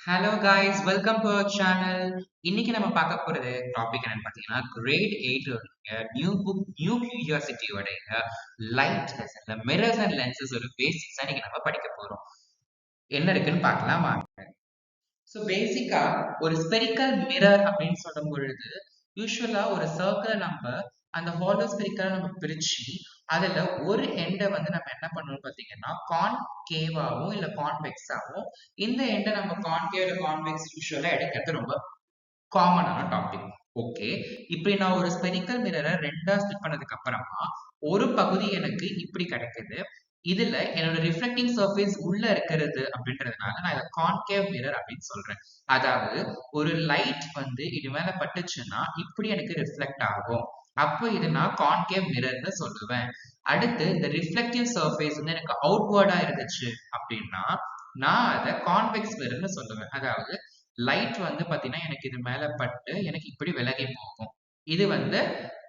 Hello guys, welcome to our channel. இன்னைக்கு நம்ம பார்க்க போறது டாபிக் என்னன்னு பார்த்தீங்கன்னா கிரேட் 8 நியூ புக் நியூ கியூரியாசிட்டியோட லைட் லெசன்ல மிரர்ஸ் அண்ட் லென்சஸ் ஒரு பேசிக்ஸ் இன்னைக்கு நம்ம படிக்க போறோம். என்ன இருக்குன்னு பார்க்கலாம் வாங்க. ஸோ பேசிக்கா ஒரு ஸ்பெரிக்கல் மிரர் அப்படின்னு சொல்லும் பொழுது யூஸ்வலா ஒரு சர்க்கிளை நம்ம அந்த ஹாலோ ஸ்பெரிக்கலை நம்ம பிரிச்சு அதுல ஒரு எண்டை வந்து நம்ம என்ன பண்ணணும் பார்த்தீங்கன்னா கான்கேவாவும் இல்ல கான்வெக்ஸாவும் இந்த எண்டை நம்ம கான்கேவ் இல்ல கான்வெக்ஸ் யூஸ்வலா எடுக்கிறது ரொம்ப காமனான டாபிக். ஓகே, இப்படி நான் ஒரு ஸ்பெரிக்கல் மிரரை ரெண்டா ஸ்பிட் பண்ணதுக்கு அப்புறமா ஒரு பகுதி எனக்கு இப்படி கிடைக்குது. இதுல என்னோட ரிஃப்ளெக்டிங் சர்ஃபேஸ் உள்ள இருக்கிறது அப்படின்றதுனால நான் இதை கான்கேவ் மிரர் அப்படின்னு சொல்றேன். அதாவது ஒரு லைட் வந்து இது மேல பட்டுச்சுன்னா இப்படி எனக்கு ரிஃப்ளெக்ட் ஆகும். அப்போ இது நான் கான்கேவ் மிரர்னு சொல்லுவேன். அடுத்து இந்த ரிஃப்ளெக்டிவ் சர்ஃபேஸ் வந்து எனக்கு அவுட்வர்டா இருந்துச்சு அப்படின்னா நான் அதை கான்வெக்ஸ் மிரர்னு சொல்லுவேன். அதாவது லைட் வந்து பாத்தீங்கன்னா எனக்கு இது மேல பட்டு எனக்கு இப்படி விலகி போகும். இது வந்து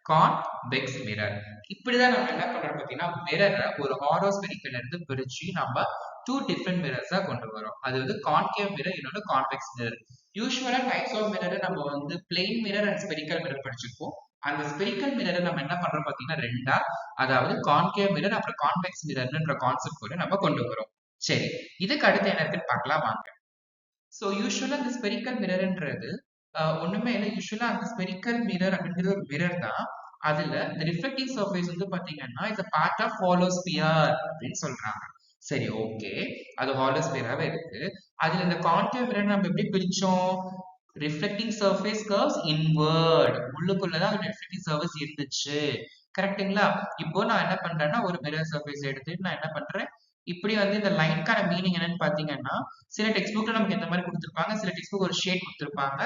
கான்வெக்ஸ் மிரர். இப்படிதான் நம்ம என்ன பண்றோம் பாத்தீங்கன்னா மிரரை ஒரு ஹாரோஸ்பெரிக்கல்ல இருந்து பிரிச்சு நம்ம டூ டிஃப்ரெண்ட் மிரர்ஸா கொண்டு வரோம். அது வந்து கான்கேவ் மிரர், இன்னொரு கான்வெக்ஸ் மிரர். யூஸ்வலா டைப்ஸ் ஆஃப் மிரரை நம்ம வந்து plain mirror and spherical mirror படிச்சிருப்போம். அந்த ஸ்பெரிக்கல் மிரரை நம்ம என்ன பண்றோம் பாத்தீங்கன்னா ரெண்டா, அதாவது கான்கேவ் மிரர் அப்புறம் கான்வெக்ஸ் மிரர்ன்ற கான்செப்ட் கூட நம்ம கொண்டு வரோம். சரி, இதுக்கு அடுத்து என்ன இருக்குன்னு பார்க்கலாம் வாங்க. ஸோ யூஸ்வலா இந்த ஸ்பெரிக்கல் மிரர்ன்றது ஒண்ணுமே இல்லை. யூஸ்வலா அந்த ஸ்பெரிக்கல் மிரர் அப்படின்றது ஒரு மிரர் தான். அதுல இந்த ரிஃப்ளெக்டிவ் சர்ஃபேஸ் வந்து பாத்தீங்கன்னா இட்ஸ் பார்ட் ஆஃப் ஹாலோஸ்பியர் அப்படின்னு சொல்றாங்க. சரி, ஓகே, அது ஹாலோஸ்பியராவே இருக்கு. அதுல இந்த கான்கேவ் மிரர் நம்ம எப்படி பிரிச்சோம்? ரிஃப்ளெக்டிங் சர்ஃபேஸ் கர்வ்ஸ் இன்வர்ட், உள்ளுக்குள்ளதான் ரிஃப்ளெக்டிங் சர்ஃபேஸ் இருந்துச்சு. கரெக்ட்டுங்களா? இப்போ நான் என்ன பண்றேன்னா ஒரு மிரர் சர்ஃபேஸ் எடுத்து நான் என்ன பண்றேன், இப்படி வந்து இந்த லைனுக்கான மீனிங் என்னன்னு பாத்தீங்கன்னா சில டெக்ஸ்ட் புக்ல நமக்கு இந்த மாதிரி கொடுத்துருப்பாங்க, சில டெக்ஸ்ட் புக் ஒரு ஷேட் கொடுத்துருப்பாங்க.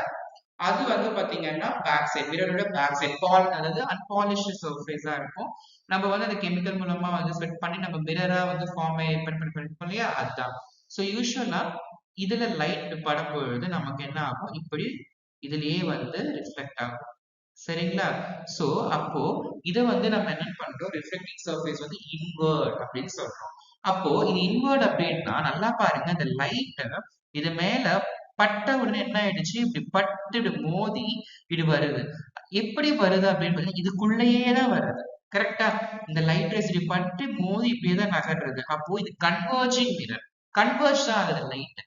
அது வந்து பாத்தீங்கன்னா பேக் சைட், மிரரோட பேக் சைட் அதாவது அன்பாலிஷ்டு சர்ஃபேஸா இருக்கும். நம்ம வந்து அந்த கெமிக்கல் மூலமா வந்து ஸ்வெட் பண்ணி நம்ம மிரரா வந்து ஃபார்ம் பண்ணிருப்போம் இல்லையா, அதுதான். ஸோ யூஸ்வலா இதுல லைட் படும் பொழுது நமக்கு என்ன ஆகும், இப்படி இதுலயே வந்து ரிஃப்ளெக்ட் ஆகும். சரிங்களா? சோ அப்போ இதை வந்து நம்ம என்ன பண்றோம், ரிஃப்ளெக்டிங் சர்ஃபேஸ் வந்து இன்வர்ட் அப்படின்னு சொல்றோம். அப்போ இது இன்வர்ட் அப்படின்னா நல்லா பாருங்க, இந்த லைட் இது மேல பட்ட உடனே என்ன ஆயிடுச்சு, இப்படி பட்டு இப்படி மோதி இப்படி வருது. எப்படி வருது அப்படின்னு பாத்தீங்கன்னா இதுக்குள்ளேயே தான் வருது. கரெக்டா? இந்த லைட் ரேஸ் இப்படி பட்டு மோதி இப்படியே தான் நகர்றது. அப்போ இது கன்வர்ஜிங் மிரர். கன்வர்ஜ் தான் ஆகுது லைட்,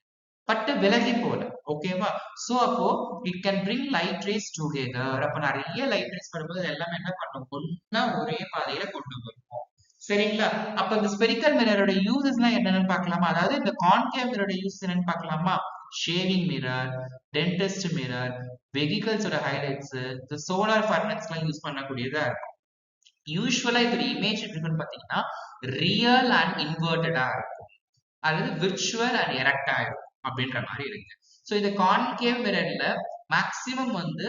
பட்டு விலகி போல. ஓகேவா? சோ அப்போ it can bring light race together. அப்ப நிறைய லைட் ரேஸ் வரும்போது எல்லாமே என்ன பண்ணும், ஒன்னா ஒரே பாதையில கொண்டு வருவோம். சரிங்களா? அப்ப இந்த ஸ்பெரிக்கல் மிரரோட யூசஸ் எல்லாம் என்னன்னு பார்க்கலாமா? அதாவது இந்த கான்கேவ் மிரரோட யூஸ் என்னன்னு பார்க்கலாமா? ஷேவிங் மிரர், டென்டிஸ்ட் மிரர், வெஹிக்கல்ஸோட ஹைலைட்ஸ், இந்த சோலார் ஃபர்னஸ் எல்லாம் யூஸ் பண்ணக்கூடியதா இருக்கும். யூஸ்வலா இதோட இமேஜ் எப்படின்னு பாத்தீங்கன்னா ரியல் அண்ட் இன்வெர்டடா இருக்கும், அதாவது விர்ச்சுவல் அண்ட் எரக்டா இருக்கும் அப்படின்ற மாதிரி இருக்கு. ஸோ இந்த கான்கேவ் மிரர்ல மேக்சிமம் வந்து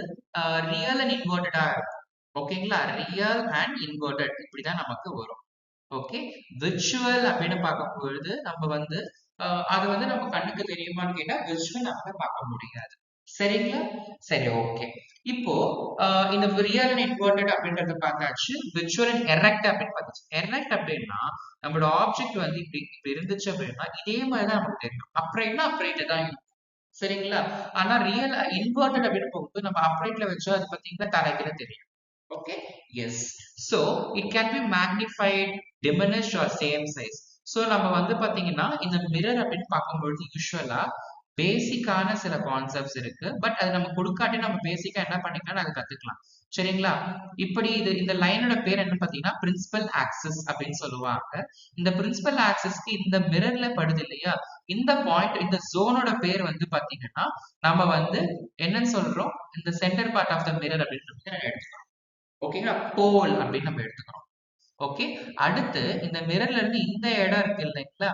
ரியல் அண்ட் இன்வெர்டடா இருக்கும். ஓகேங்களா? ரியல் அண்ட் இன்வெர்டட் இப்படிதான் நமக்கு வரும். ஓகே, விர்ச்சுவல் அப்படின்னு பார்க்கும் பொழுது நம்ம வந்து அது வந்து நம்ம கண்ணுக்கு தெரியுமான்னு கேட்டா விர்ச்சுவல் நம்ம பார்க்க முடியாது. சரிங்களா? சரி, ஓகே. இப்போ இந்த ரியல் அண்ட் இன்வெர்டட் அப்படின்றத பார்த்தாச்சு. விர்ச்சுவல் அண்ட் எரெக்ட் அப்படின்னு பார்த்தாச்சு. எரெக்ட் அப்படின்னா நம்மளோட ஆப்ஜெக்ட் வந்து இப்படி இப்படி இருந்துச்சு அப்படின்னா இதே மாதிரி தான் நமக்கு தெரியும். அப்ரைட்னா அப்ரைட் தான் இருக்கும். சரிங்களா? ஆனா ரியல் இன்வெர்டட் அப்படின்னு போகும்போது நம்ம அப்ரைட்ல வச்சா அது பார்த்தீங்கன்னா தலைக்கிற தெரியும். Okay, yes. So it can be magnified, diminished or same size. So நம்ம வந்து பாத்தீங்கன்னா இந்த மிரர் அப்படின்னு பார்க்கும்பொழுது யூஸ்வலா பேசிக்கான சில கான்செப்ட்ஸ் இருக்கு. பட் அது நம்ம கொடுக்காட்டி நம்ம பேசிக்கா என்ன பண்ணிக்கலாம், அதை கத்துக்கலாம். சரிங்களா? இப்படி இது இந்த லைனோட பேர் என்ன பாத்தீங்கன்னா பிரின்சிபல் ஆக்சிஸ் அப்படின்னு சொல்லுவாங்க. இந்த பிரின்சிபல் ஆக்சிஸ்க்கு இந்த மிரர்ல படுது இல்லையா, இந்த பாயிண்ட், இந்த ஜோனோட பேர் வந்து பாத்தீங்கன்னா நம்ம வந்து என்னன்னு சொல்றோம், இந்த centre part of the mirror அப்படின்னு எடுத்துக்கிறோம். ஓகேங்களா? போல் அப்படின்னு நம்ம எடுத்துக்கிறோம். ஓகே, அடுத்து இந்த மிரர்ல இருந்து இந்த இடம் இருக்கு இல்லைங்களா,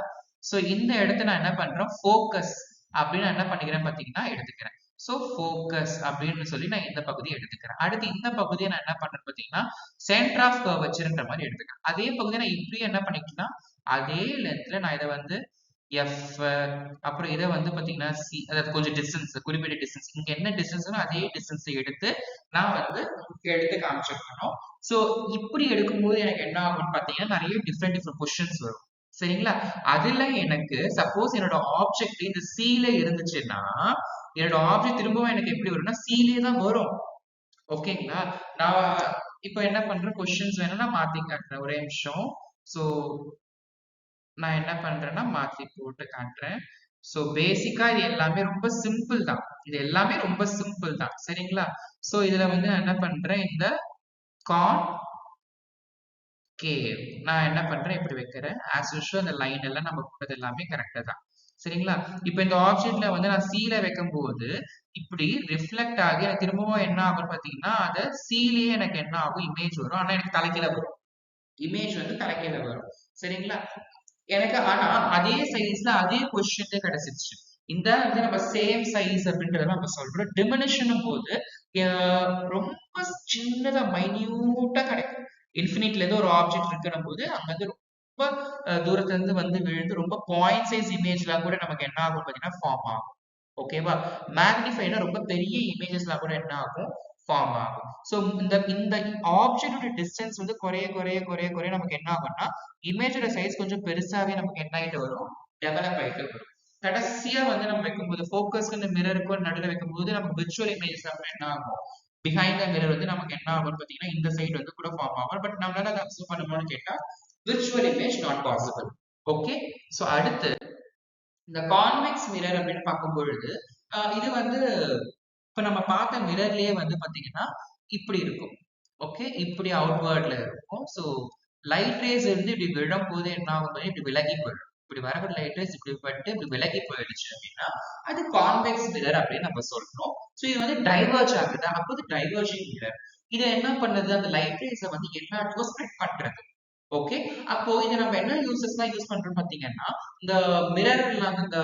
சோ இந்த இடத்த நான் என்ன பண்றேன், ஃபோக்கஸ் அப்படின்னு என்ன பண்ணிக்கிறேன் பாத்தீங்கன்னா எடுத்துக்கிறேன். சோ ஃபோக்கஸ் அப்படின்னு சொல்லி நான் இந்த பகுதியை எடுத்துக்கிறேன். அடுத்து இந்த பகுதியை நான் என்ன பண்றேன் பாத்தீங்கன்னா சென்டர் ஆஃப் கர்வச்சர்ன்ற மாதிரி எடுத்துக்கிறேன். அதே பகுதியை நான் இப்படியே என்ன பண்ணிக்கன்னா அதே லென்த்ல நான் இதை வந்து எஃப், அப்புறம் இதை வந்து பாத்தீங்கன்னா சி, அதாவது கொஞ்சம் டிஸ்டன்ஸ், குறிப்பிட்ட டிஸ்டன்ஸ், இங்க என்ன டிஸ்டன்ஸ் அதே டிஸ்டன்ஸ் எடுத்து நான் வந்து எடுத்து காமிச்சிருக்கணும். சோ இப்படி எடுக்கும்போது எனக்கு என்ன ஆகும்னு பாத்தீங்கன்னா நிறைய டிஃப்ரெண்ட் பொசிஷன்ஸ் வரும். சரிங்களா? அதுல எனக்கு சப்போஸ் என்னோட ஆப்ஜெக்ட் இந்த C-ல இருந்துச்சுன்னா, என்னோட ஆப்ஜெக்ட் திரும்பவும் எனக்கு எப்படி வரும்னா, C-லயே தான் வரும். ஓகேங்களா? நான் இப்ப என்ன பண்றேன், கொஸ்டின்ஸ் வேணும்னா மாத்தி காட்டுறேன். ஒரே நிமிஷம். சோ, நான் என்ன பண்றேன்னா, மாத்தி போட்டு காட்டுறேன். சோ, பேசிக்கா இது எல்லாமே ரொம்ப சிம்பிள் தான். இது எல்லாமே ரொம்ப சிம்பிள் தான். சரிங்களா? சோ, இதுல வந்து நான் என்ன பண்றேன், இந்த கான் கேவ். நான் என்ன பண்றேன், இப்படி வைக்கிறேன். ஆஸ் யூசுவல் அந்த லைன் எல்லாம் நம்ம போட்டது எல்லாமே கரெக்டா தான். சரிங்களா? இப்ப இந்த ஆப்ஜெக்ட்ல வந்து நான் C-ல வைக்கும்போது, இப்படி ரிஃப்ளெக்ட் ஆகி எனக்கு திரும்பவும் என்ன ஆகும்னு பாத்தீங்கன்னா, அது C-லயே எனக்கு என்ன ஆகும், இமேஜ் வரும். ஆனா எனக்கு தலைகீழ வரும். இமேஜ் வந்து தலைகீழ வரும். சரிங்களா? எனக்கு ஆனா அதே சைஸ்ல அதே பொசிஷன்ல கிடைச்சிருச்சு. இந்த வந்து நம்ம சேம் சைஸ் அப்படின்றத நம்ம சொல்றோம். டிமினிஷனும் போது ரொம்ப சின்னதா மைன்யூட்டா கிடைக்கும். இன்ஃபினிட்ல ஏதோ ஒரு ஆப்ஜெக்ட் இருக்குன்னும் போது அங்க வந்து ரொம்ப தூரத்துல இருந்து வந்து விழுந்து ரொம்ப பாயிண்ட் சைஸ் இமேஜ்லாம் கூட நமக்கு என்ன ஆகும் பாத்தீங்கன்னா ஃபார்ம் ஆகும். ஓகேவா? மேக்னிஃபைனா ரொம்ப பெரிய இமேஜஸ்லாம் கூட என்ன ஆகும், ஃபார்ம் ஆகும். ஸோ இந்த இந்த ஆப்ஜெக்டோட டிஸ்டன்ஸ் வந்து குறைய குறைய குறைய குறைய நமக்கு என்ன ஆகும்னா, இமேஜோட சைஸ் கொஞ்சம் பெருசாவே நமக்கு என்ன ஆயிட்டு வரும், டெவலப் ஆயிட்டு வரும். கடைசியா வந்து நம்ம வைக்கும்போது ஃபோக்கஸ்க்கு இந்த மிரருக்கும் நடுவில் வைக்கும்போது நமக்கு விர்ச்சுவல் இமேஜஸ் அப்புறம் என்ன ஆகும், பிஹைண்ட் த மிரர் வந்து நமக்கு என்ன ஆகும்னு பாத்தீங்கன்னா இந்த சைடு வந்து கூட ஃபார்ம் ஆகும். பட் நம்மளால அதை அப்சர்வ் பண்ணணும்னு கேட்டா virtual image not possible. Okay. So அடுத்து இந்த கான்வெக்ஸ் மிரர் அப்படின்னு பார்க்கும் பொழுது இது வந்து இப்ப நம்ம பார்த்த மிரர்லயே வந்து பாத்தீங்கன்னா இப்படி இருக்கும். ஓகே, இப்படி அவுட்வேர்ட்ல இருக்கும். ஸோ லைட் ரேஸ் இருந்து இப்படி விழும் போது என்ன ஆகும் பாத்தீங்கன்னா, இப்படி விலகி போயிடும். இப்படி வரக்கூடிய லைட் ரேஸ் இப்படி பட்டு இப்படி விலகி போயிடுச்சு அப்படின்னா அது கான்வெக்ஸ் மிரர் அப்படின்னு நம்ம சொல்றோம். ஸோ இது வந்து டைவர்ஜ் ஆகுது. அப்போது டைவர்ஜிங் மிரர் இது என்ன பண்ணுது, அந்த லைட் ரேஸை வந்து எல்லா இடத்துக்கும் ஸ்ப்ரெட் பண்றது. ஓகே, அப்போ இதை நம்ம என்ன யூசஸ்லாம் யூஸ் பண்றோம் பாத்தீங்கன்னா, இந்த மிரர் இல்லாம இந்த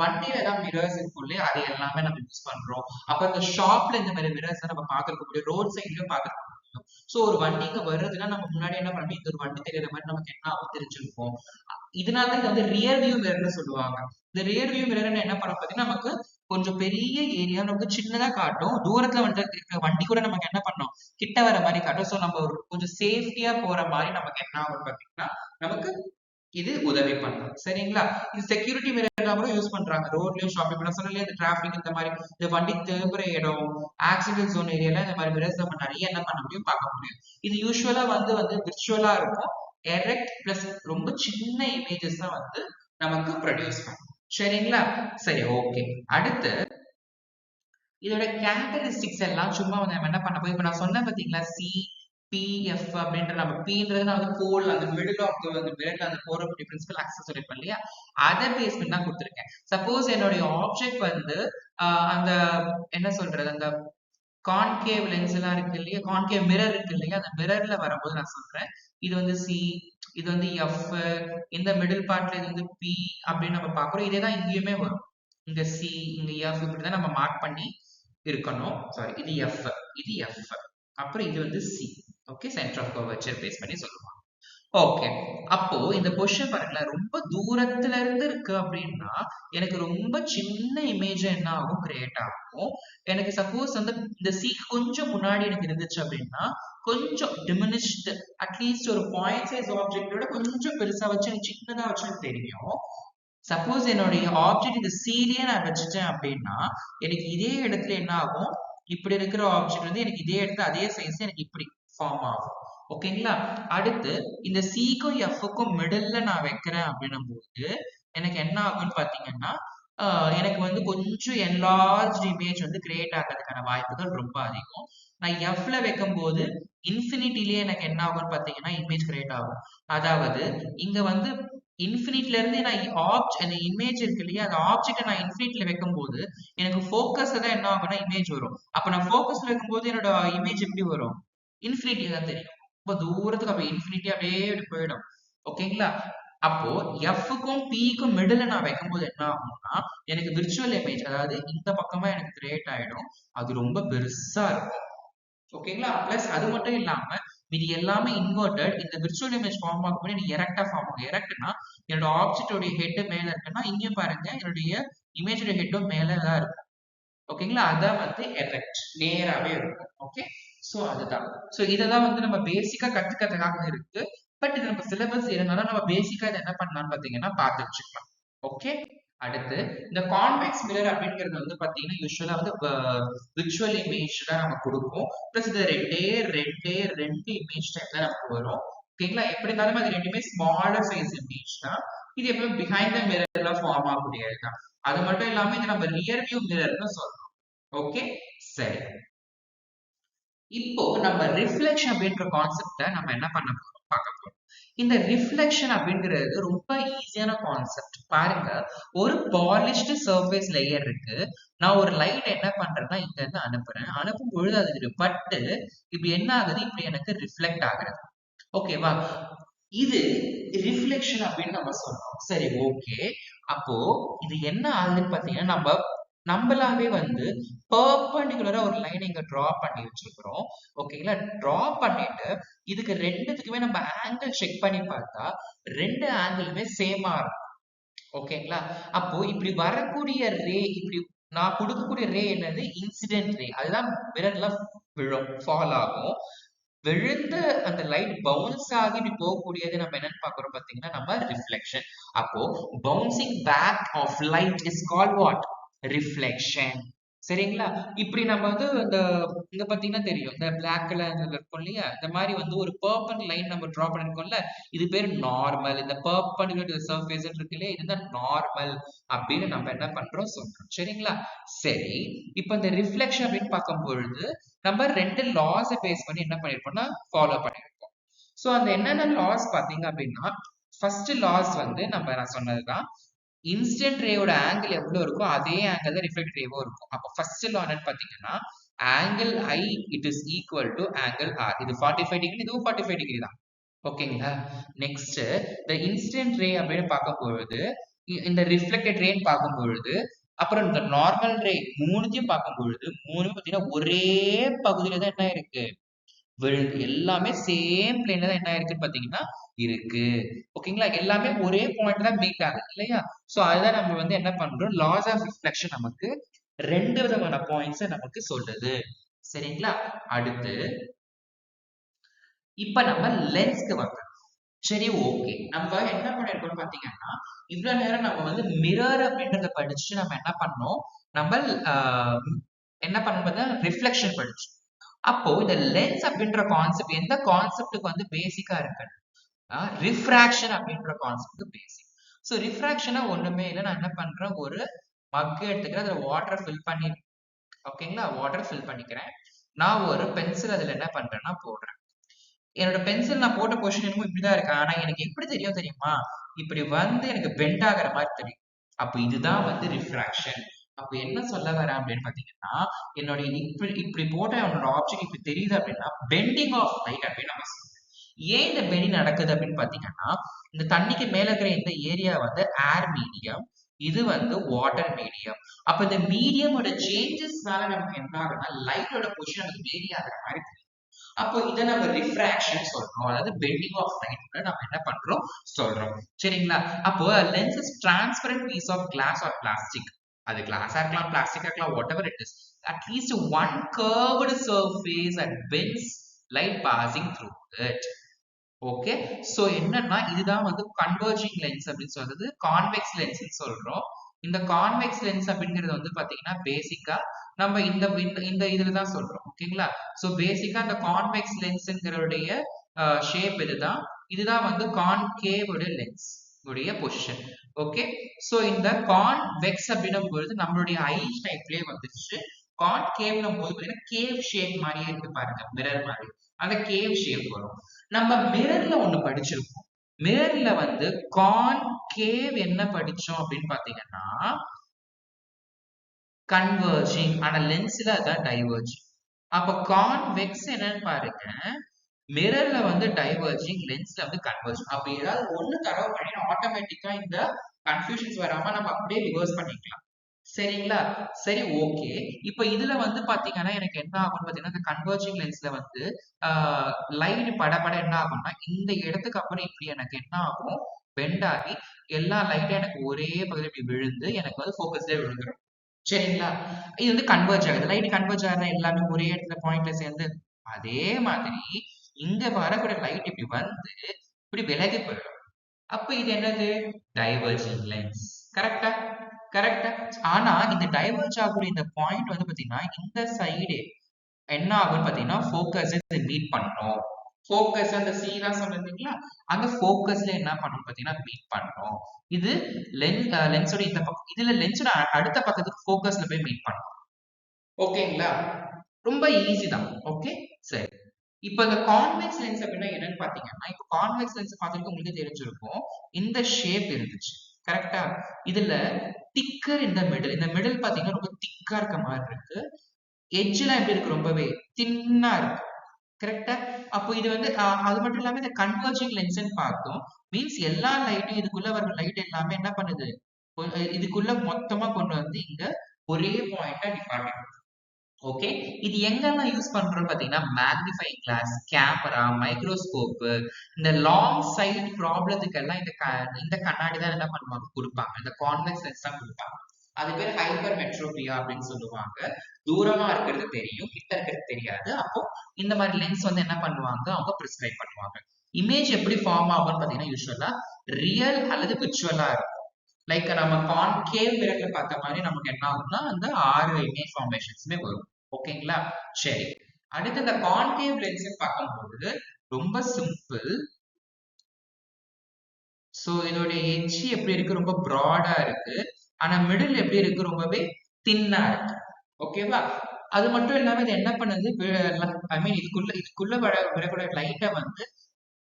வண்டியில ஏதாவது மிரர்ஸ் இருக்கும் இல்லையா, அது எல்லாமே நம்ம யூஸ் பண்றோம். அப்ப இந்த ஷாப்ல இந்த மாதிரி மிரர்ஸ் நம்ம பாத்துருக்க முடியும், ரோட் சைட்லயும் பாத்துருக்க முடியும். சோ ஒரு வண்டி இங்க வருதுன்னா நம்ம முன்னாடி என்ன பண்ணணும், இந்த ஒரு வண்டி தெரியற மாதிரி நமக்கு என்ன ஆகும் தெரிஞ்சிருக்கும். இதனால இது வந்து ரியர் வியூ மிரர்னு சொல்லுவாங்க. இந்த ரியர் வியூ மிரர் என்ன பண்ண பாத்தீங்கன்னா, நமக்கு கொஞ்சம் பெரிய ஏரியா நமக்கு சின்னதா காட்டும். தூரத்துல வந்து இருக்க வண்டி கூட நமக்கு என்ன பண்ணும், கிட்ட வர மாதிரி காட்டும். சோ நம்ம ஒரு கொஞ்சம் சேஃப்டியா போற மாதிரி நமக்கு என்ன ஆகும் பாத்தீங்கன்னா, நமக்கு இது உதவி பண்ணும். சரிங்களா? இது செக்யூரிட்டி மிரர்லாம் கூட யூஸ் பண்றாங்க. ரோட்லயும் ஷாப்பிங் பண்ண சொன்னாலே இந்த டிராபிக் இந்த மாதிரி இந்த வண்டி திரும்புற இடம், ஆக்சிடென்ட் ஜோன் ஏரியால இந்த மாதிரி மிரர்ஸ் நம்ம நிறைய என்ன பண்ண முடியும், பார்க்க முடியும். இது யூஸ்வலா வந்து வந்து விர்ச்சுவலா இருக்கும். எரெக்ட் பிளஸ் ரொம்ப சின்ன இமேஜஸ் தான் வந்து நமக்கு ப்ரொடியூஸ் பண்ணும். சரிங்களா? சரி, ஓகே. அடுத்து இதோட கேரக்டரிஸ்டிக்ஸ் எல்லாம் சும்மா வந்து நம்ம என்ன பண்ண போய் இப்ப நான் சொன்னேன் பாத்தீங்களா, சி பி எஃப் அப்படின்ற நம்ம பீன்றது நான் வந்து போல் அந்த மிடில் ஆஃப் அந்த மிரர்ல அந்த போறக்கூடிய பிரின்சிபல் ஆக்சஸ் சொல்லிருப்பேன் இல்லையா, அதை பேஸ் பண்ணி தான் கொடுத்துருக்கேன். சப்போஸ் என்னுடைய ஆப்ஜெக்ட் வந்து அந்த என்ன சொல்றது, அந்த கான்கேவ் லென்ஸ் எல்லாம் இருக்கு இல்லையா, கான்கேவ் மிரர் இருக்கு இல்லையா, அந்த மிரர்ல வரும்போது நான் சொல்றேன் இது வந்து சி, இது வந்து எஃப், இந்த மிடில் பார்ட்ல இது வந்து பி அப்படின்னு நம்ம பாக்குறோம். இதே தான் இங்கேயுமே வரும். இங்க சி, இங்க எஃப், இப்படிதான் நம்ம மார்க் பண்ணி இருக்கணும். சாரி, இது எஃப், இது எஃப், அப்புறம் இது வந்து C. Okay, centre of curvature base பண்ணி சொல்லுவாங்க. ஓகே, அப்போ இந்த பொசிஷன் பாருங்களேன், ரொம்ப தூரத்துல இருந்து இருக்கு அப்படின்னா எனக்கு ரொம்ப சின்ன இமேஜ் என்ன ஆகும், கிரியேட் ஆகும். எனக்கு சப்போஸ் வந்து இந்த சி கொஞ்சம் முன்னாடி எனக்கு இருந்துச்சு அப்படின்னா கொஞ்சம் டிமினிஷ்டு, அட்லீஸ்ட் ஒரு பாயிண்ட் சைஸ் ஆப்ஜெக்டோட கொஞ்சம் பெருசா வச்சு எனக்கு சின்னதா வச்சு எனக்கு தெரியும். சப்போஸ் என்னுடைய ஆப்ஜெக்ட் இந்த சீலியே நான் வச்சுட்டேன் அப்படின்னா எனக்கு இதே இடத்துல என்ன ஆகும், இப்படி இருக்கிற ஆப்ஜெக்ட் வந்து எனக்கு இதே இடத்துல அதே சைஸ் எனக்கு இப்படி ஃபார்ம் ஆகும். ஓகேங்களா? அடுத்து இந்த சிக்கும் எஃப்க்கும் மிடில்ல நான் வைக்கிறேன் அப்படின்னும் போது எனக்கு என்ன ஆகும்னு பாத்தீங்கன்னா எனக்கு வந்து கொஞ்சம் என்லார்ஜ் இமேஜ் வந்து கிரியேட் ஆகிறதுக்கான வாய்ப்புகள் ரொம்ப அதிகம். நான் எஃப்ல வைக்கும் போது இன்ஃபினிட்டிலேயே எனக்கு என்ன ஆகும்னு பாத்தீங்கன்னா இமேஜ் கிரியேட் ஆகும். அதாவது இங்க வந்து இன்ஃபினிட்ல இருந்து நான் அந்த இமேஜ் இருக்கு இல்லையா, அந்த ஆப்ஜெக்டை நான் இன்ஃபினிட்ல வைக்கும் போது எனக்கு ஃபோக்கஸ்ல தான் என்ன ஆகும்னா இமேஜ் வரும். அப்ப நான் ஃபோக்கஸ்ல வைக்கும் போது என்னோட இமேஜ் எப்படி வரும், இன்ஃபினிட்டி தான் தெரியும். ரொம்ப தூரத்துக்கு அப்ப இன்ஃபினிட்டி அப்படியே போயிடும். ஓகேங்களா? அப்போ எஃப்க்கும் பிக்கும் மிடில் நான் வைக்கும்போது என்ன ஆகும்னா எனக்கு விர்ச்சுவல் இமேஜ், அதாவது இந்த பக்கமா எனக்கு கிரியேட் ஆயிடும். அது ரொம்ப பெருசா இருக்கும். ஓகேங்களா? பிளஸ் அது மட்டும் இல்லாம இது எல்லாமே இன்வெர்டட். இந்த விர்ச்சுவல் இமேஜ் ஃபார்ம் ஆகும்போது எனக்கு எரெக்டா ஃபார்ம் ஆகும். எரெக்ட்னா என்னோட ஆப்ஜெக்டோட ஹெட் மேல இருக்குன்னா இங்கேயும் பாருங்க என்னுடைய இமேஜோட ஹெட்டும் மேல தான் இருக்கும். ஓகேங்களா? அதான் வந்து எரெக்ட், நேராவே இருக்கும். ஓகே, சோ அதுதான். சோ இதெல்லாம் வந்து நம்ம பேசிக்கா கத்துக்கிறதுக்காக இருக்கு. பட் இது நம்ம சிலபஸ் இருந்தாலும் நம்ம பேசிக்கா இதை என்ன பண்ணலாம்னு பாத்தீங்கன்னா பார்த்து வச்சுக்கலாம். ஓகே. அடுத்து இந்த கான்வெக்ஸ் மிரர் அப்படிங்கிறது வந்து பாத்தீங்கன்னா யூஸ்வலா வந்து விர்ச்சுவல் இமேஜ் தான் நம்ம கொடுக்கும். பிளஸ் இது ரெண்டு இமேஜ் டைப் தான் நமக்கு வரும். ஓகேங்களா. எப்படி இருந்தாலும் அது ரெண்டுமே ஸ்மாலர் சைஸ் இமேஜ் தான். இது எப்பவுமே பிஹைண்ட் த மிரர்ல ஃபார்ம் ஆகக்கூடியது தான். அது மட்டும் இல்லாம இது நம்ம ரியர் வியூ மிரர்னு சொல்றோம். ஓகே. சரி, இப்போ நம்ம ரிஃப்ளெக்ஷன் அப்படின்ற கான்செப்ட நம்ம என்ன பண்ண போறோம் பார்க்க போறோம். இந்த ரிஃப்ளெக்ஷன் அப்படிங்கிறது ரொம்ப ஈஸியான கான்செப்ட். பாருங்க, ஒரு பாலிஷ்டு சர்ஃபேஸ் லேயர் இருக்கு. நான் ஒரு லைட் என்ன பண்றேன்னா இங்க இருந்து அனுப்புறேன். அனுப்பும் பொழுது அது பட்டு இப்படி என்ன ஆகுது, இப்படி எனக்கு ரிஃப்ளெக்ட் ஆகுறது. ஓகேவா. இது ரிஃப்ளெக்ஷன் அப்படின்னு நம்ம சொல்றோம். சரி, ஓகே. அப்போ இது என்ன ஆகுதுன்னு பாத்தீங்கன்னா நம்மளாவே வந்து பர்பண்டிகுலரா ஒரு லைன் இங்க டிரா பண்ணி வச்சிருக்கிறோம். ஓகேங்களா. டிரா பண்ணிட்டு இதுக்கு ரெண்டுத்துக்குமே நம்ம ஆங்கிள் செக் பண்ணி பார்த்தா ரெண்டு ஆங்கிளுமே சேமா இருக்கும். ஓகேங்களா. அப்போ இப்படி வரக்கூடிய ரே, இப்படி நான் கொடுக்கக்கூடிய ரே என்னது, இன்சிடென்ட் ரே. அதுதான் மிரர்ல விழும், ஃபால் ஆகும். விழுந்த அந்த லைட் பவுன்ஸ் ஆகி இப்படி போகக்கூடியது நம்ம என்னன்னு பாக்குறோம் பாத்தீங்கன்னா நம்ம ரிஃப்ளெக்ஷன். அப்போ bouncing back of light is called what, reflection. சரிங்களா. இப்படி நம்ம வந்து இந்த இங்க பாத்தீங்கன்னா தெரியும், இந்த பிளாக் கலர்ல இருக்கும் இல்லையா, இந்த மாதிரி வந்து ஒரு பர்பன் லைன் நம்ம டிரா பண்ணிருக்கோம்ல, இது பேர் நார்மல். இந்த பர்பண்டிகுலர் சர்ஃபேஸ் இருக்கு இல்லையா, இதுதான் நார்மல் அப்படின்னு நம்ம என்ன பண்றோம் சொல்றோம். சரிங்களா. சரி, இப்போ இந்த ரிஃப்ளெக்ஷன் அப்படின்னு பார்க்கும் பொழுது நம்ம ரெண்டு லாஸ் பேஸ் பண்ணி என்ன பண்ணிருப்போம்னா ஃபாலோ பண்ணிருப்போம். சோ அந்த என்னென்ன லாஸ் பாத்தீங்க அப்படின்னா, ஃபர்ஸ்ட் லாஸ் வந்து நான் சொன்னதுதான், இன்சிடென்ட் ரேயோட ஆங்கிள் எவ்வளவு இருக்கோ அதே ஆங்கிள் தான் ரிஃப்ளெக்ட் ரேவும் இருக்கும். அப்போ ஃபர்ஸ்ட் லா என்னன்னு பாத்தீங்கன்னா, angle i it is equal to angle r. இது 45 டிகிரி, இதுவும் 45 டிகிரி தான். ஓகேங்களா. நெக்ஸ்ட் இந்த இன்சிடென்ட் ரே அப்படின்னு பார்க்கும் பொழுது, இந்த ரிஃப்ளெக்டட் ரேன்னு பார்க்கும் பொழுது, அப்புறம் இந்த நார்மல் ரே, மூணுத்தையும் பார்க்கும் பொழுது மூணுமே பாத்தீங்கன்னா ஒரே பகுதியில தான் என்ன இருக்கு, விழுது. எல்லாமே சேம் பிளேன்ல தான் என்ன இருக்குன்னு பாத்தீங்கன்னா இருக்கு. ஓகேங்களா. எல்லாமே ஒரே பாயிண்ட் தான் மீட் ஆகுது இல்லையா. சோ அதுதான் நம்ம வந்து என்ன பண்றோம், லாஸ் ஆஃப் ரிஃப்ளெக்ஷன் நமக்கு ரெண்டு விதமான பாயிண்ட்ஸ் நமக்கு சொல்லுது. சரிங்களா. அடுத்து இப்ப நம்ம லென்ஸ்க்கு வந்தோம். சரி, ஓகே. நம்ம என்ன பண்ணிருக்கோம் பாத்தீங்கன்னா, இவ்வளவு நேரம் நம்ம வந்து மிரர் அப்படின்றத படிச்சு நம்ம என்ன பண்ணோம், நம்ம என்ன பண்ணணும், ரிஃப்ளெக்ஷன் படிச்சோம். அப்போ இந்த லென்ஸ் அப்படின்ற கான்செப்ட் எந்த கான்செப்டுக்கு வந்து பேசிக்கா இருக்கு, ரிஃப்ராக்ஷன் அப்படின்ற கான்செப்ட் பேசிக். ஸோ ரிஃப்ராக்ஷனா ஒண்ணுமே இல்லை, நான் என்ன பண்றேன், ஒரு மக் எடுத்துக்கிறேன், அதுல வாட்டர் ஃபில் பண்ணி, ஓகேங்களா, வாட்டர் ஃபில் பண்ணிக்கிறேன். நான் ஒரு பென்சில் அதுல என்ன பண்றேன்னா போடுறேன். என்னோட பென்சில் நான் போட்ட பொசிஷன் என்னமோ இப்படிதான் இருக்கு. ஆனா எனக்கு எப்படி தெரியும் தெரியுமா, இப்படி வந்து எனக்கு பெண்ட் ஆகிற மாதிரி தெரியும். அப்ப இதுதான் வந்து ரிஃப்ராக்ஷன். அப்ப என்ன சொல்ல வரேன் அப்படின்னு பாத்தீங்கன்னா, என்னுடைய இப்படி இப்படி போட்ட என்னோட ஆப்ஜெக்ட் இப்படி தெரியுது அப்படின்னா பெண்டிங் ஆஃப் லைட் அப்படின்னு நம்ம சொல்றோம். ஏன் இந்த பெண்டிங் நடக்குது அப்படின்னு பாத்தீங்கன்னா, இந்த தண்ணிக்கு மேல இருக்கிற இந்த ஏரியா வந்து ஏர் மீடியம், இது வந்து வாட்டர் மீடியம். அப்ப இந்த மீடியமோட சேஞ்சஸ்னால நமக்கு என்ன ஆகுதுன்னா லைட்டோட பொசிஷன் நமக்கு வேரி ஆகிற மாதிரி தெரியும். அப்போ இதை நம்ம ரிஃப்ராக்ஷன் சொல்றோம், அதாவது பெண்டிங் ஆஃப் லைட் நம்ம என்ன பண்றோம் சொல்றோம். சரிங்களா. அப்போ lens is transparent piece of glass or plastic. அது கிளாஸா இருக்கலாம், பிளாஸ்டிக்கா இருக்கலாம், whatever it is, at least one curved surface and bends light passing through it. Okay. So என்னன்னா இதுதான் வந்து கன்வர்ஜிங் லென்ஸ் அப்படின்னு சொல்றது, கான்வெக்ஸ் லென்ஸ் சொல்றோம். இந்த கான்வெக்ஸ் லென்ஸ் அப்படிங்கிறது வந்து பாத்தீங்கன்னா பேசிக்கா நம்ம இந்த இந்த இதுல தான் சொல்றோம். ஓகேங்களா. சோ பேசிக்கா இந்த கான்வெக்ஸ் லென்ஸ்ங்கிறதுடைய ஷேப் இதுதான். இதுதான் வந்து கான்கேவ் லென்ஸ் உடைய பொசிஷன். ஓகே. சோ இந்த கான்வெக்ஸ் அப்படின்னும் பொழுது நம்மளுடைய ஐ டைப்லயே வந்துருச்சு. கான்கேவ்னும் போது பாத்தீங்கன்னா கேவ் ஷேப் மாதிரியே இருக்கு பாருங்க, மிரர் மாதிரி அந்த கேவ் ஷேப் வரும். நம்ம மிரர்ல ஒண்ணு படிச்சிருக்கோம். மிரர்ல வந்து கான்கேவ் என்ன படிச்சோம் அப்படின்னு பாத்தீங்கன்னா கன்வர்ஜிங், ஆனா லென்ஸ்ல அதான் டைவர்ஜிங். அப்ப கான்வெக்ஸ் என்னன்னு பாருங்க, மிரர்ல வந்து டைவர்ஜிங், லென்ஸ்ல வந்து கன்வர்ஜிங். அப்ப ஏதாவது ஒண்ணு தரவு பண்ணி ஆட்டோமேட்டிக்கா இந்த கன்ஃபியூஷன்ஸ் வராம நம்ம அப்படியே ரிவர்ஸ் பண்ணிக்கலாம். சரிங்களா. சரி, ஓகே. இப்ப இதுல வந்து பாத்தீங்கன்னா எனக்கு என்ன ஆகும்னு பாத்தீங்கன்னா, இந்த கன்வர்ஜிங் லென்ஸ்ல வந்து லைட் பட என்ன ஆகும்னா இந்த இடத்துக்கு அப்புறம் இப்படி எனக்கு என்ன ஆகும், பெண்ட் ஆகி எல்லா லைட்டும் எனக்கு ஒரே பகுதியில் இப்படி விழுந்து எனக்கு வந்து ஃபோக்கஸ்ல விழுந்துரும். சரிங்களா. இது வந்து கன்வர்ஜ் ஆகுது, லைட் கன்வர்ஜ் ஆகுது எல்லாமே ஒரே இடத்துல பாயிண்ட்ல சேர்ந்து. அதே மாதிரி இங்க வரக்கூடிய லைட் இப்படி வந்து இப்படி விலகி போயிடும். அப்ப இது என்னது? Diverging lens. கரெக்டா? கரெக்டா? ஆனா இந்த டைவர்ஜ் ஆகக்கூடிய இந்த பாயிண்ட் வந்து பாத்தீங்கன்னா இந்த சைடு என்ன ஆகும்னு பாத்தீங்கன்னா ஃபோக்கஸ் மீட் பண்ணணும். ஃபோக்கஸ் அந்த சீலாம் சொல்றீங்களா, அந்த ஃபோக்கஸ்ல என்ன பண்ணும் பாத்தீங்கன்னா மீட் பண்றோம். இது லென்ஸோட இந்த பக்கம், இதுல லென்ஸோட அடுத்த பக்கத்துக்கு ஃபோக்கஸ்ல போய் மீட் பண்ணும். ஓகேங்களா? ரொம்ப ஈஸி தான். ஓகே, சரி. இப்ப இந்த கான்வெக்ஸ் லென்ஸ் அப்படின்னா என்னன்னு பாத்தீங்கன்னா, இப்ப கான்வெக்ஸ் லென்ஸ் பார்த்துட்டு உங்களுக்கு தெரிஞ்சிருக்கும். இந்த ஷேப் இருந்துச்சு. கரெக்டா? இதுல திக்கர் இந்த மிடில், இந்த மிடில் பாத்தீங்கன்னா ரொம்ப திக்கா இருக்க மாதிரி இருக்கு. எட்ஜ்லாம் எப்படி இருக்கு? ரொம்பவே தின்னா இருக்கு. கரெக்டா? அப்போ இது வந்து அது மட்டும் இல்லாம இந்த கன்வர்ஜிங் லென்ஸ்ன்னு பார்த்தோம். மீன்ஸ் எல்லா லைட்டும் இதுக்குள்ள வர லைட் எல்லாமே என்ன பண்ணுது? இதுக்குள்ள மொத்தமா கொண்டு வந்து இங்க ஒரே பாயிண்டா நிப்பாட்டுது. ஓகே, இது எங்கெல்லாம் யூஸ் பண்றோம் பாத்தீங்கன்னா மேக்னிஃபைங் கிளாஸ், கேமரா, மைக்ரோஸ்கோப், இந்த லாங் சைட் ப்ராப்ளத்துக்கெல்லாம் இந்த கண்ணாடி தான் என்ன பண்ணுவாங்க? கொடுப்பாங்க. இந்த கான்வெக்ஸ் லென்ஸ் தான் கொடுப்பாங்க. அது பேர் ஹைப்பர் மெட்ரோபியா அப்படின்னு சொல்லுவாங்க. தூரமா இருக்கிறது தெரியும், கிட்ட இருக்கிறது தெரியாது. அப்போ இந்த மாதிரி லென்ஸ் வந்து என்ன பண்ணுவாங்க? அவங்க பிரிஸ்கிரைப் பண்ணுவாங்க. இமேஜ் எப்படி ஃபார்ம் ஆகும்னு பாத்தீங்கன்னா யூஸ்வலா ரியல் அல்லது விர்ச்சுவலா இருக்கும். லைக் நம்ம கான்கேவ் மிரர்ல பார்த்த மாதிரி நமக்கு என்ன ஆகும்னா அந்த 6 இமேஜ் ஃபார்மேஷன்ஸுமே வரும். ஓகேங்களா? சரி. அடுத்து இந்த கான்கேவ் லென்ஸ் பார்க்கும்போது ரொம்ப சிம்பிள். சோ இதோட எட்ஜ் எப்படி இருக்கு? ரொம்ப ப்ராடா இருக்கு. ஆனா மிடில் எப்படி இருக்கு? ரொம்பவே தின்னா இருக்கு. ஓகேவா? அது மட்டும் இல்லாம இது என்ன பண்ணுது? ஐ மீன் இதுக்குள்ள வரக்கூடிய லைட்டை வந்து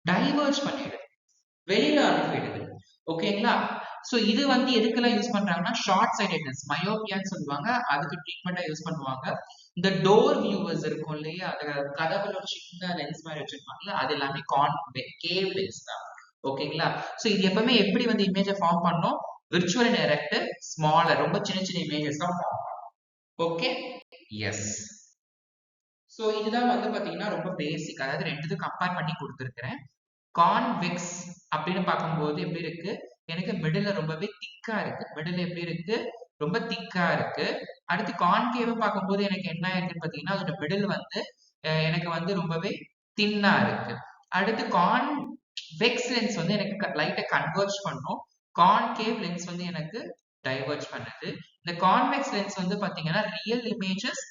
டைவர்ஜ் பண்ணிடுது, வெளியில அனுப்பிடுது. ஓகேங்களா? சோ இது வந்து எதுக்கெல்லாம் யூஸ் பண்றாங்கன்னா ஷார்ட் சைடட்னஸ், மயோபியான்னு சொல்லுவாங்க. அதுக்கு ட்ரீட்மெண்டா யூஸ் பண்ணுவாங்க. இந்த டோர் வியூவர்ஸ் இருக்கும் இல்லையா, அது கதவுல ஒரு சின்ன லென்ஸ் மாதிரி வச்சிருப்பாங்கல்ல, அது எல்லாமே கேவ் லென்ஸ் தான். ஓகேங்களா? சோ இது எப்பவுமே எப்படி வந்து இமேஜை ஃபார்ம் பண்ணோம்? விர்ச்சுவல் டைரக்ட் ஸ்மாலர், ரொம்ப சின்ன சின்ன இமேஜஸ் தான் ஃபார்ம் பண்ணும். Okay, S. சோ இதுதான் வந்து பாத்தீங்கன்னா ரொம்ப பேசிக், அதாவது ரெண்டுத்துக்கும் கம்பேர் பண்ணி கொடுத்துருக்கிறேன். கான்வெக்ஸ் அப்படின்னு பார்க்கும்போது எப்படி இருக்கு? எனக்கு மிடில்ல ரொம்பவே திக்கா இருக்கு. மிடில் எப்படி இருக்கு? ரொம்ப திக்கா இருக்கு. அடுத்து கான்கேவ் பார்க்கும்போது எனக்கு என்ன இருக்குன்னு பாத்தீங்கன்னா அதோட மிடில் வந்து எனக்கு வந்து ரொம்பவே தின்னா இருக்கு. அடுத்து கான்வெக்ஸ் லென்ஸ் வந்து எனக்கு லைட்டை கன்வெர்ஜ் பண்ணும். கான்கேவ் லென்ஸ் வந்து எனக்கு டைவர்ஜ் பண்ணுது. இந்த கான்வெக்ஸ் லென்ஸ் வந்து பாத்தீங்கன்னா ரியல் இமேஜஸ்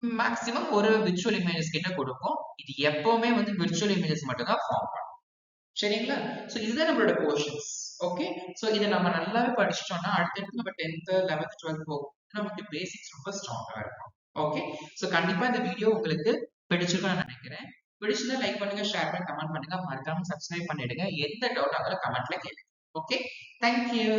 மேக்ஸிமம் ஒரு விர்ச்சுவல் இமேஜஸ் கிட்ட கொடுக்கும். இது எப்பவுமே வந்து விர்ச்சுவல் இமேஜஸ் மட்டும் தான் ஃபார்ம் பண்ணும். சரிங்களா? சோ இதுதான் நம்மளோட போர்ஷன்ஸ். ஓகே, சோ இதை நம்ம நல்லாவே படிச்சிட்டோம்னா அடுத்தடுத்து நம்ம 10th 11th 12th போகும் நமக்கு பேசிக்ஸ் ரொம்ப ஸ்ட்ராங்கா இருக்கும். ஓகே, சோ கண்டிப்பா இந்த வீடியோ உங்களுக்கு பிடிச்சிருக்கும்னு நினைக்கிறேன். பிடிச்சதை லைக் பண்ணுங்க, ஷேர் பண்ணுங்க, கமெண்ட் பண்ணுங்க, மறக்காம சப்ஸ்கிரைப் பண்ணிடுங்க. எந்த டவுட் ஆனாலும் கமெண்ட்ல கேளுங்க. Okay, thank you.